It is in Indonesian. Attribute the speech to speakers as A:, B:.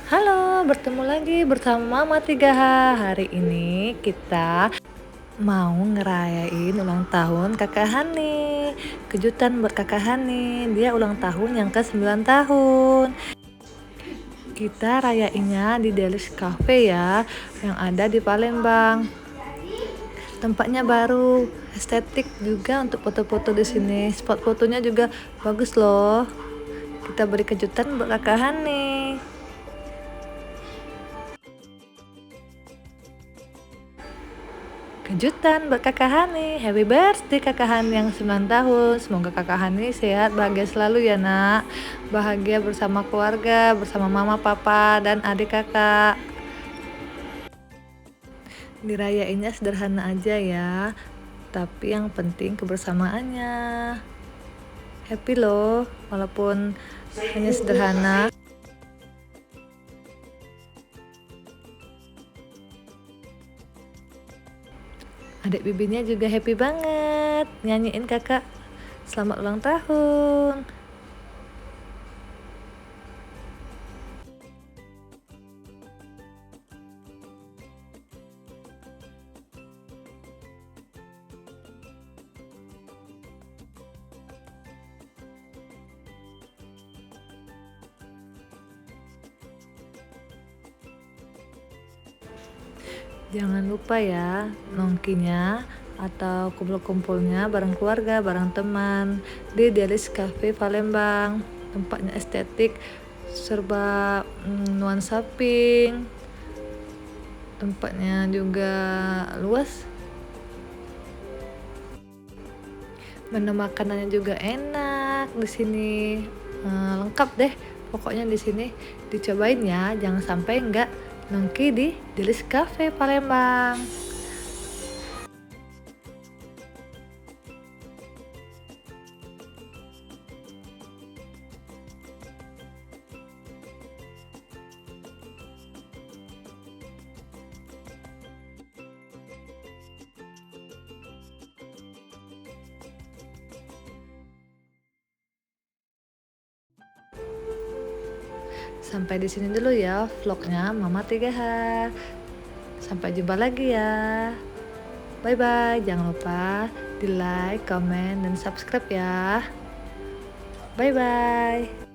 A: Halo, bertemu lagi bersama Mama 3H. Hari ini kita mau ngerayain ulang tahun Kakak Hani. Kejutan buat Kakak Hani, dia ulang tahun yang ke-9 tahun. Kita rayainnya di Delis Cafe ya, yang ada di Palembang. Tempatnya baru, estetik juga untuk foto-foto di sini. Spot fotonya juga bagus loh. Kita beri kejutan buat Kakak Hani. Kejutan buat Kakak Hani. Happy birthday Kakak Hani yang 9 tahun. Semoga Kakak Hani sehat, bahagia selalu ya nak. Bahagia bersama keluarga, bersama mama, papa, dan adik kakak. Dirayainnya sederhana aja ya, tapi yang penting kebersamaannya. Happy loh, walaupun hanya sederhana. Adik bibinya juga happy banget nyanyiin kakak selamat ulang tahun. Jangan lupa ya nongkinya atau kumpul-kumpulnya bareng keluarga, bareng teman di Delis Cafe Palembang. Tempatnya estetik, serba nuansa pink. Tempatnya juga luas. Menu makanannya juga enak di sini. Lengkap deh. Pokoknya di sini dicobain ya, jangan sampai enggak nongki di Delis Cafe Palembang. Sampai di sini dulu ya vlognya Mama 3H. Sampai jumpa lagi ya. Bye bye. Jangan lupa di like, comment, dan subscribe ya. Bye bye.